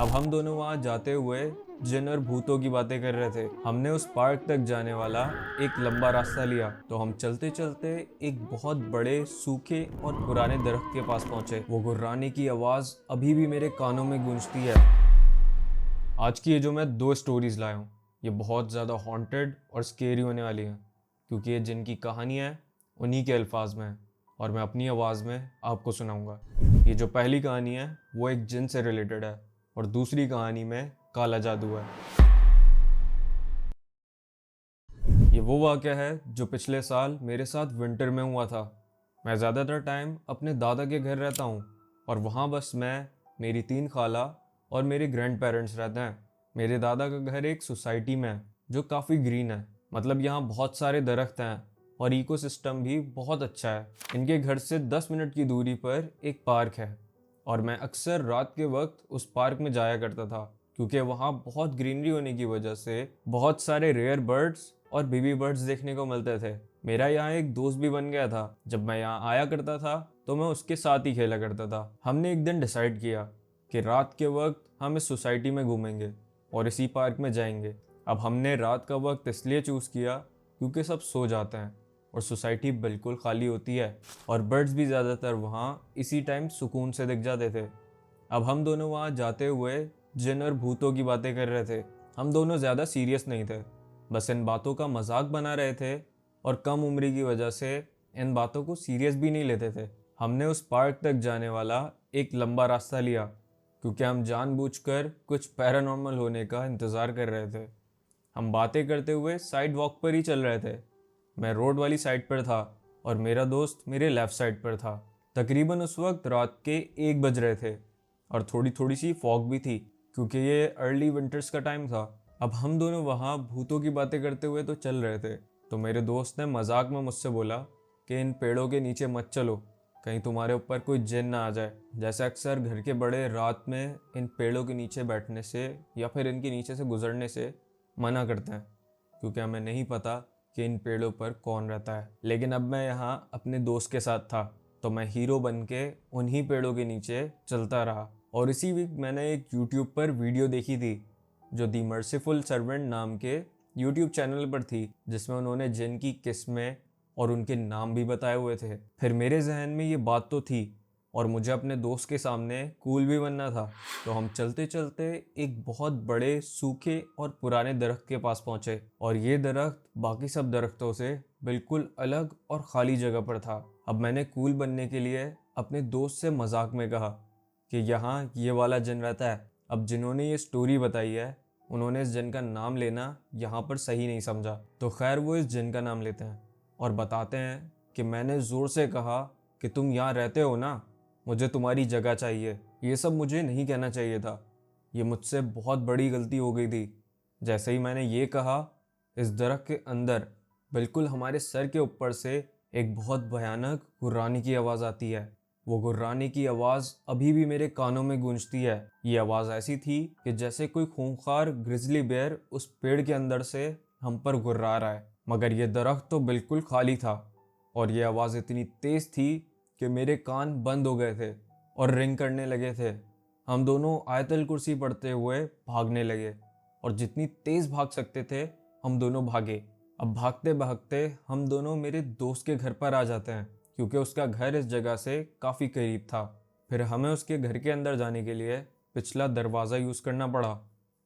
अब हम दोनों वहाँ जाते हुए जिन और भूतों की बातें कर रहे थे। हमने उस पार्क तक जाने वाला एक लंबा रास्ता लिया तो हम चलते चलते एक बहुत बड़े सूखे और पुराने दरख्त के पास पहुंचे। वो गुर्राने की आवाज अभी भी मेरे कानों में गूंजती है। आज की ये जो मैं दो स्टोरीज लाया हूँ, ये बहुत ज़्यादा हॉन्टेड और स्केरी होने वाली हैं, क्योंकि ये जिनकी कहानी है उन्हीं के अल्फाज में है और मैं अपनी आवाज़ में आपको सुनाऊंगा। ये जो पहली कहानी है वो एक जिन से रिलेटेड है और दूसरी कहानी में काला जादू है। ये वो वाक़या है जो पिछले साल मेरे साथ विंटर में हुआ था। मैं ज़्यादातर टाइम अपने दादा के घर रहता हूँ और वहाँ बस मैं, मेरी 3 खाला और मेरे ग्रैंड पेरेंट्स रहते हैं। मेरे दादा का घर एक सोसाइटी में है जो काफ़ी ग्रीन है, मतलब यहाँ बहुत सारे दरख्त हैं और इकोसिस्टम भी बहुत अच्छा है। इनके घर से 10 मिनट की दूरी पर एक पार्क है और मैं अक्सर रात के वक्त उस पार्क में जाया करता था, क्योंकि वहाँ बहुत ग्रीनरी होने की वजह से बहुत सारे रेयर बर्ड्स और बेबी बर्ड्स देखने को मिलते थे। मेरा यहाँ एक दोस्त भी बन गया था। जब मैं यहाँ आया करता था तो मैं उसके साथ ही खेला करता था। हमने एक दिन डिसाइड किया कि रात के वक्त हम इस सोसाइटी में घूमेंगे और इसी पार्क में जाएंगे। अब हमने रात का वक्त इसलिए चूज़ किया क्योंकि सब सो जाते हैं और सोसाइटी बिल्कुल खाली होती है और बर्ड्स भी ज़्यादातर वहाँ इसी टाइम सुकून से दिख जाते थे। अब हम दोनों वहाँ जाते हुए जिन और भूतों की बातें कर रहे थे। हम दोनों ज़्यादा सीरियस नहीं थे, बस इन बातों का मजाक बना रहे थे और कम उम्र की वजह से इन बातों को सीरियस भी नहीं लेते थे। हमने उस पार्क तक जाने वाला एक लंबा रास्ता लिया क्योंकि हम जानबूझकर कुछ पैरानॉर्मल होने का इंतज़ार कर रहे थे। हम बातें करते हुए साइड वॉक पर ही चल रहे थे। मैं रोड वाली साइड पर था और मेरा दोस्त मेरे लेफ़्ट साइड पर था। तकरीबन उस वक्त रात के 1 बज रहे थे और थोड़ी थोड़ी सी फॉग भी थी क्योंकि ये अर्ली विंटर्स का टाइम था। अब हम दोनों वहाँ भूतों की बातें करते हुए तो चल रहे थे, तो मेरे दोस्त ने मजाक में मुझसे बोला कि इन पेड़ों के नीचे मत चलो, कहीं तुम्हारे ऊपर कोई जिन ना आ जाए। जैसे अक्सर घर के बड़े रात में इन पेड़ों के नीचे बैठने से या फिर इनके नीचे से गुजरने से मना करते हैं, क्योंकि हमें नहीं पता कि इन पेड़ों पर कौन रहता है। लेकिन अब मैं यहाँ अपने दोस्त के साथ था तो मैं हीरो बन के उन्हीं पेड़ों के नीचे चलता रहा। और इसी वीक मैंने एक यूट्यूब पर वीडियो देखी थी जो दी मर्सीफुल सर्वेंट नाम के यूट्यूब चैनल पर थी, जिसमें उन्होंने जिन की किस्में और उनके नाम भी बताए हुए थे। फिर मेरे जहन में ये बात तो थी और मुझे अपने दोस्त के सामने कूल भी बनना था, तो हम चलते चलते एक बहुत बड़े सूखे और पुराने दरख्त के पास पहुंचे और ये दरख्त बाकी सब दरख्तों से बिल्कुल अलग और खाली जगह पर था। अब मैंने कूल बनने के लिए अपने दोस्त से मजाक में कहा कि यहाँ ये वाला जिन रहता है। अब जिन्होंने ये स्टोरी बताई है उन्होंने इस जिन का नाम लेना यहाँ पर सही नहीं समझा, तो खैर वो इस जिन का नाम लेते हैं और बताते हैं कि मैंने ज़ोर से कहा कि तुम यहाँ रहते हो ना, मुझे तुम्हारी जगह चाहिए। ये सब मुझे नहीं कहना चाहिए था, ये मुझसे बहुत बड़ी गलती हो गई थी। जैसे ही मैंने ये कहा, इस दरख्त के अंदर बिल्कुल हमारे सर के ऊपर से एक बहुत भयानक गुर्राने की आवाज़ आती है। वो गुर्राने की आवाज़ अभी भी मेरे कानों में गूंजती है। ये आवाज़ ऐसी थी कि जैसे कोई खूंखार ग्रिजली बेयर उस पेड़ के अंदर से हम पर गुर्रा रहा है, मगर ये दरख्त तो बिल्कुल खाली था और ये आवाज़ इतनी तेज़ थी कि मेरे कान बंद हो गए थे और रिंग करने लगे थे। हम दोनों आयतल कुर्सी पढ़ते हुए भागने लगे और जितनी तेज़ भाग सकते थे हम दोनों भागे। अब भागते भागते हम दोनों मेरे दोस्त के घर पर आ जाते हैं, क्योंकि उसका घर इस जगह से काफ़ी करीब था। फिर हमें उसके घर के अंदर जाने के लिए पिछला दरवाज़ा यूज़ करना पड़ा,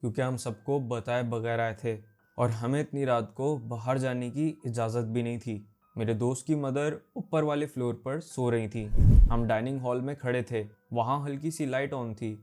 क्योंकि हम सबको बताए बगैर आए थे और हमें इतनी रात को बाहर जाने की इजाज़त भी नहीं थी। मेरे दोस्त की मदर ऊपर वाले फ्लोर पर सो रही थी। हम डाइनिंग हॉल में खड़े थे, वहाँ हल्की सी लाइट ऑन थी,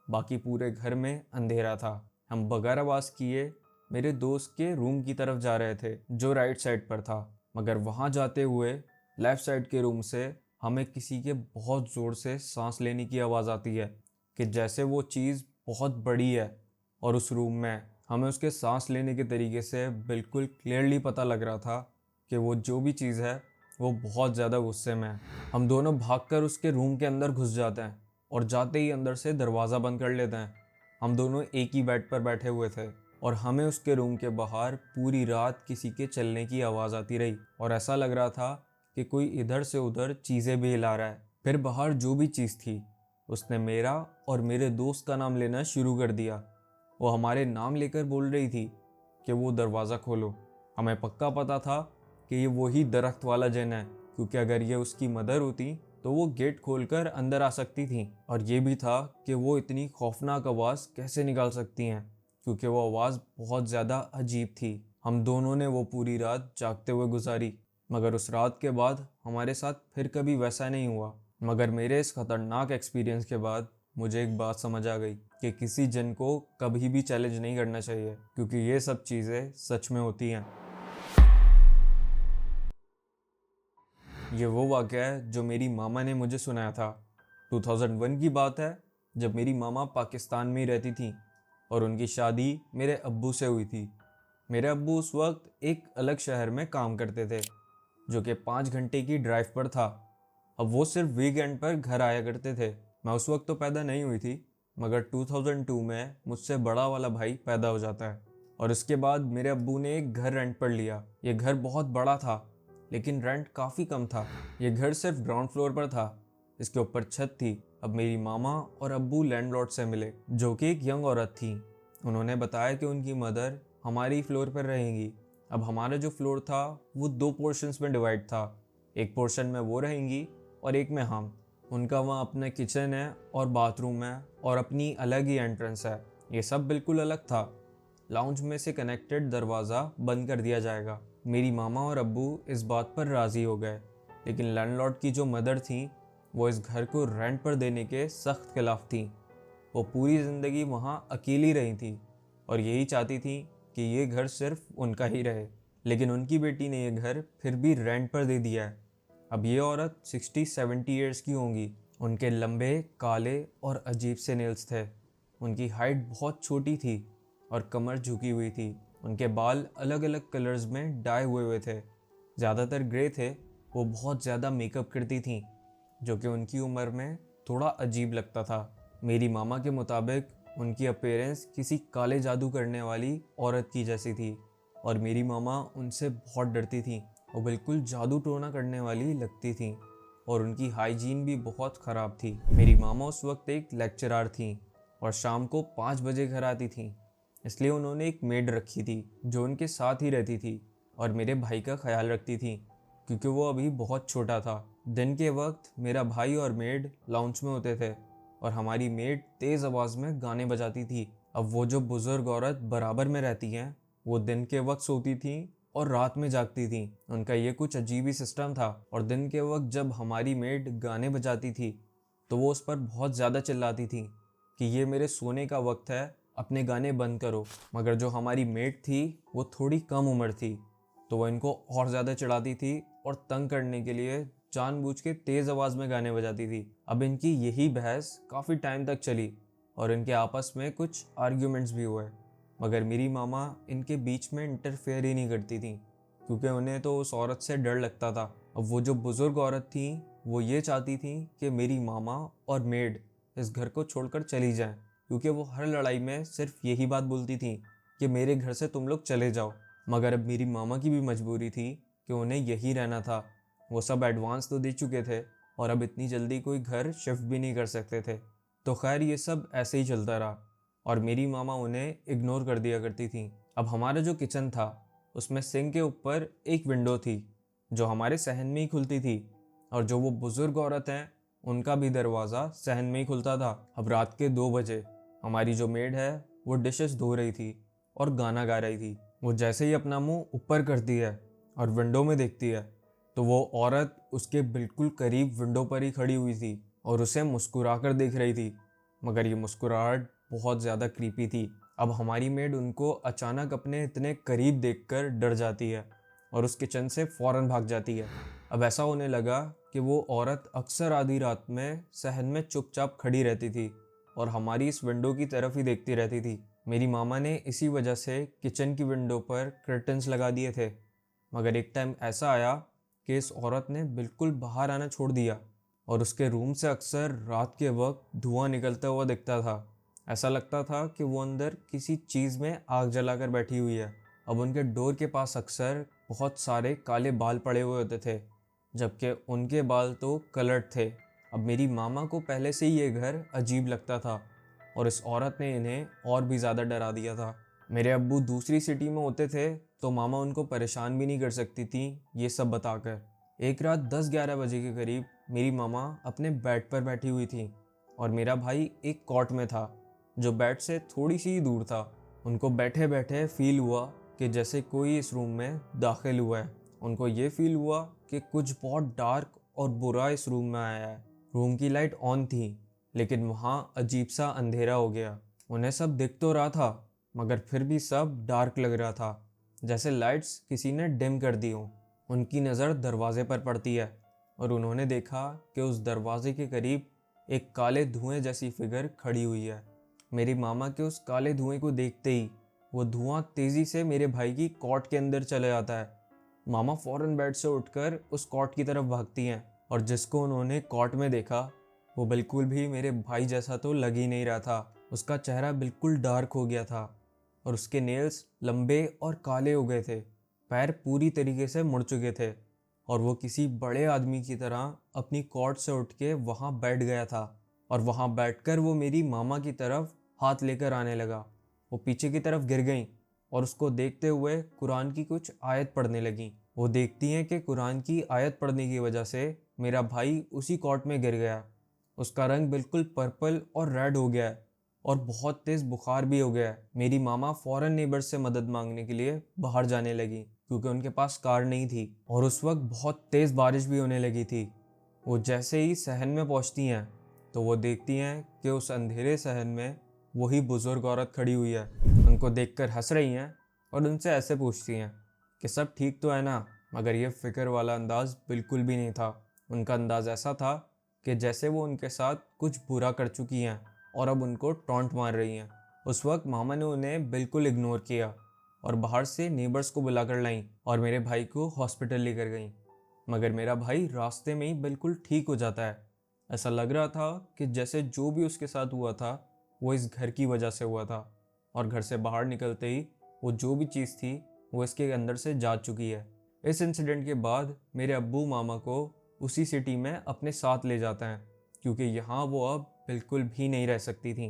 बाकी पूरे घर में अंधेरा था। हम बगैर आवाज़ किए मेरे दोस्त के रूम की तरफ जा रहे थे जो राइट साइड पर था, मगर वहाँ जाते हुए लेफ़्ट साइड के रूम से हमें किसी के बहुत ज़ोर से सांस लेने की आवाज़ आती है कि जैसे वो चीज़ बहुत बड़ी है और उस रूम में हमें उसके सांस लेने के तरीके से बिल्कुल क्लियरली पता लग रहा था कि वो जो भी चीज़ है वो बहुत ज़्यादा गुस्से में है। हम दोनों भागकर उसके रूम के अंदर घुस जाते हैं और जाते ही अंदर से दरवाज़ा बंद कर लेते हैं। हम दोनों एक ही बेड पर बैठे हुए थे और हमें उसके रूम के बाहर पूरी रात किसी के चलने की आवाज़ आती रही और ऐसा लग रहा था कि कोई इधर से उधर चीज़ें भी हिला रहा है। फिर बाहर जो भी चीज़ थी उसने मेरा और मेरे दोस्त का नाम लेना शुरू कर दिया। वो हमारे नाम लेकर बोल रही थी कि वो दरवाज़ा खोलो। हमें पक्का पता था कि ये वही दरख्त वाला जिन है, क्योंकि अगर ये उसकी मदर होती तो वो गेट खोलकर अंदर आ सकती थी। और ये भी था कि वो इतनी खौफनाक आवाज़ कैसे निकाल सकती हैं, क्योंकि वो आवाज़ बहुत ज़्यादा अजीब थी। हम दोनों ने वो पूरी रात जागते हुए गुजारी, मगर उस रात के बाद हमारे साथ फिर कभी वैसा नहीं हुआ। मगर मेरे इस खतरनाक एक्सपीरियंस के बाद मुझे एक बात समझ आ गई कि किसी जिन को कभी भी चैलेंज नहीं करना चाहिए, क्योंकि ये सब चीज़ें सच में होती हैं। ये वो वाक़या है जो मेरी मामा ने मुझे सुनाया था। 2001 की बात है, जब मेरी मामा पाकिस्तान में ही रहती थी और उनकी शादी मेरे अब्बू से हुई थी। मेरे अब्बू उस वक्त एक अलग शहर में काम करते थे, जो कि 5 घंटे की ड्राइव पर था। अब वो सिर्फ वीकेंड पर घर आया करते थे। मैं उस वक्त तो पैदा नहीं हुई थी, मगर 2002 में मुझसे बड़ा वाला भाई पैदा हो जाता है। और इसके बाद मेरे अब्बू ने एक घर रेंट पर लिया। ये घर बहुत बड़ा था, लेकिन रेंट काफ़ी कम था। ये घर सिर्फ ग्राउंड फ्लोर पर था, इसके ऊपर छत थी। अब मेरी मामा और अब्बू लैंडलॉर्ड से मिले, जो कि एक यंग औरत थी। उन्होंने बताया कि उनकी मदर हमारी फ्लोर पर रहेंगी। अब हमारा जो फ्लोर था वो 2 पोर्शंस में डिवाइड था। एक पोर्शन में वो रहेंगी और एक में हम। उनका वहाँ अपना किचन है और बाथरूम है और अपनी अलग ही एंट्रेंस है। ये सब बिल्कुल अलग था। लाउंज में से कनेक्टेड दरवाज़ा बंद कर दिया जाएगा। मेरी मामा और अब्बू इस बात पर राज़ी हो गए, लेकिन लैंडलॉर्ड की जो मदर थी वो इस घर को रेंट पर देने के सख्त खिलाफ थी। वो पूरी ज़िंदगी वहाँ अकेली रही थी और यही चाहती थी कि ये घर सिर्फ उनका ही रहे। लेकिन उनकी बेटी ने ये घर फिर भी रेंट पर दे दिया है। अब ये औरत 60-70 ईयर्स की होंगी। उनके लंबे, काले और अजीब से नेल्स थे। उनकी हाइट बहुत छोटी थी और कमर झुकी हुई थी। उनके बाल अलग अलग कलर्स में डाई हुए हुए थे, ज़्यादातर ग्रे थे। वो बहुत ज़्यादा मेकअप करती थीं, जो कि उनकी उम्र में थोड़ा अजीब लगता था। मेरी मामा के मुताबिक उनकी अपीयरेंस किसी काले जादू करने वाली औरत की जैसी थी और मेरी मामा उनसे बहुत डरती थी। वो बिल्कुल जादू टोना करने वाली लगती थी और उनकी हाइजीन भी बहुत ख़राब थी। मेरी मामा उस वक्त एक लेक्चरार थी और शाम को 5 बजे घर आती थी, इसलिए उन्होंने एक मेड रखी थी जो उनके साथ ही रहती थी और मेरे भाई का ख्याल रखती थी, क्योंकि वो अभी बहुत छोटा था। दिन के वक्त मेरा भाई और मेड लाउंज में होते थे और हमारी मेड तेज़ आवाज़ में गाने बजाती थी। अब वो जो बुज़ुर्ग औरत बराबर में रहती हैं, वो दिन के वक्त सोती थी और रात में जागती थी। उनका ये कुछ अजीब ही सिस्टम था। और दिन के वक्त जब हमारी मेड गाने बजाती थी तो वो उस पर बहुत ज़्यादा चिल्लाती थी कि ये मेरे सोने का वक्त है, अपने गाने बंद करो। मगर जो हमारी मेड थी वो थोड़ी कम उम्र थी, तो वह इनको और ज़्यादा चिढ़ाती थी और तंग करने के लिए जानबूझ के तेज़ आवाज़ में गाने बजाती थी। अब इनकी यही बहस काफ़ी टाइम तक चली और इनके आपस में कुछ आर्ग्यूमेंट्स भी हुए, मगर मेरी मामा इनके बीच में इंटरफेयर ही नहीं करती थी, क्योंकि उन्हें तो उस औरत से डर लगता था। अब वो जो बुज़ुर्ग औरत थी वो ये चाहती थी कि मेरी मामा और मेड इस घर को छोड़कर चली जाएं, क्योंकि वो हर लड़ाई में सिर्फ यही बात बोलती थी कि मेरे घर से तुम लोग चले जाओ। मगर अब मेरी मामा की भी मजबूरी थी कि उन्हें यही रहना था। वो सब एडवांस तो दे चुके थे और अब इतनी जल्दी कोई घर शिफ्ट भी नहीं कर सकते थे। तो खैर ये सब ऐसे ही चलता रहा और मेरी मामा उन्हें इग्नोर कर दिया करती थी। अब हमारा जो किचन था उसमें सिंक के ऊपर एक विंडो थी जो हमारे सहन में ही खुलती थी, और जो वो बुज़ुर्ग औरत हैं उनका भी दरवाज़ा सहन में ही खुलता था। अब रात के 2 बजे हमारी जो मेड है वो डिशेस धो रही थी और गाना गा रही थी। वो जैसे ही अपना मुंह ऊपर करती है और विंडो में देखती है तो वो औरत उसके बिल्कुल करीब विंडो पर ही खड़ी हुई थी और उसे मुस्कुराकर देख रही थी, मगर ये मुस्कुराहट बहुत ज़्यादा क्रीपी थी। अब हमारी मेड उनको अचानक अपने इतने करीब देखकर डर जाती है और उस किचन से फ़ौरन भाग जाती है। अब ऐसा होने लगा कि वो औरत अक्सर आधी रात में सहन में चुपचाप खड़ी रहती थी और हमारी इस विंडो की तरफ ही देखती रहती थी। मेरी मामा ने इसी वजह से किचन की विंडो पर कर्टन्स लगा दिए थे, मगर एक टाइम ऐसा आया कि इस औरत ने बिल्कुल बाहर आना छोड़ दिया और उसके रूम से अक्सर रात के वक्त धुआं निकलता हुआ दिखता था। ऐसा लगता था कि वो अंदर किसी चीज़ में आग जलाकर बैठी हुई है। अब उनके डोर के पास अक्सर बहुत सारे काले बाल पड़े हुए होते थे, जबकि उनके बाल तो कलर्ड थे। अब मेरी मामा को पहले से ही ये घर अजीब लगता था और इस औरत ने इन्हें और भी ज़्यादा डरा दिया था। मेरे अब्बू दूसरी सिटी में होते थे तो मामा उनको परेशान भी नहीं कर सकती थी ये सब बताकर। एक रात 10-11 बजे के करीब मेरी मामा अपने बेड पर बैठी हुई थी और मेरा भाई एक कॉट में था जो बेड से थोड़ी सी ही दूर था। उनको बैठे बैठे फील हुआ कि जैसे कोई इस रूम में दाखिल हुआ है। उनको ये फील हुआ कि कुछ बहुत डार्क और बुरा इस रूम में आया है। रूम की लाइट ऑन थी लेकिन वहाँ अजीब सा अंधेरा हो गया। उन्हें सब दिख तो रहा था मगर फिर भी सब डार्क लग रहा था, जैसे लाइट्स किसी ने डिम कर दी हो। उनकी नज़र दरवाजे पर पड़ती है और उन्होंने देखा कि उस दरवाजे के करीब एक काले धुएं जैसी फिगर खड़ी हुई है। मेरी मामा के उस काले धुएं को देखते ही वो धुआं तेज़ी से मेरे भाई की कॉट के अंदर चले जाता है। मामा फौरन बेड से उठकर उस कॉट की तरफ भागती हैं और जिसको उन्होंने कॉट में देखा वो बिल्कुल भी मेरे भाई जैसा तो लग ही नहीं रहा था। उसका चेहरा बिल्कुल डार्क हो गया था और उसके नेल्स लंबे और काले हो गए थे। पैर पूरी तरीके से मुड़ चुके थे और वो किसी बड़े आदमी की तरह अपनी कॉट से उठ के वहाँ बैठ गया था और वहाँ बैठकर वो मेरी मामा की तरफ हाथ लेकर आने लगा। वो पीछे की तरफ गिर गई और उसको देखते हुए कुरान की कुछ आयत पढ़ने लगी। वो देखती हैं कि कुरान की आयत पढ़ने की वजह से मेरा भाई उसी कॉट में गिर गया। उसका रंग बिल्कुल पर्पल और रेड हो गया है और बहुत तेज़ बुखार भी हो गया है। मेरी मामा फ़ौरन नेबर से मदद मांगने के लिए बाहर जाने लगी क्योंकि उनके पास कार नहीं थी और उस वक्त बहुत तेज़ बारिश भी होने लगी थी। वो जैसे ही सहन में पहुंचती हैं तो वो देखती हैं कि उस अंधेरे सहन में वही बुज़ुर्ग औरत खड़ी हुई है। उनको देखकर हंस रही हैं और उनसे ऐसे पूछती हैं कि सब ठीक तो है ना। मगर ये फ़िक्र वाला अंदाज़ बिल्कुल भी नहीं था। उनका अंदाज़ ऐसा था कि जैसे वो उनके साथ कुछ बुरा कर चुकी हैं और अब उनको टॉन्ट मार रही हैं। उस वक्त मामा ने उन्हें बिल्कुल इग्नोर किया और बाहर से नेबर्स को बुलाकर लाईं और मेरे भाई को हॉस्पिटल लेकर गईं। मगर मेरा भाई रास्ते में ही बिल्कुल ठीक हो जाता है। ऐसा लग रहा था कि जैसे जो भी उसके साथ हुआ था वो इस घर की वजह से हुआ था और घर से बाहर निकलते ही वो जो भी चीज़ थी वो इसके अंदर से जा चुकी है। इस इंसिडेंट के बाद मेरे अब्बू मामा को उसी सिटी में अपने साथ ले जाते हैं क्योंकि यहाँ वो अब बिल्कुल भी नहीं रह सकती थी।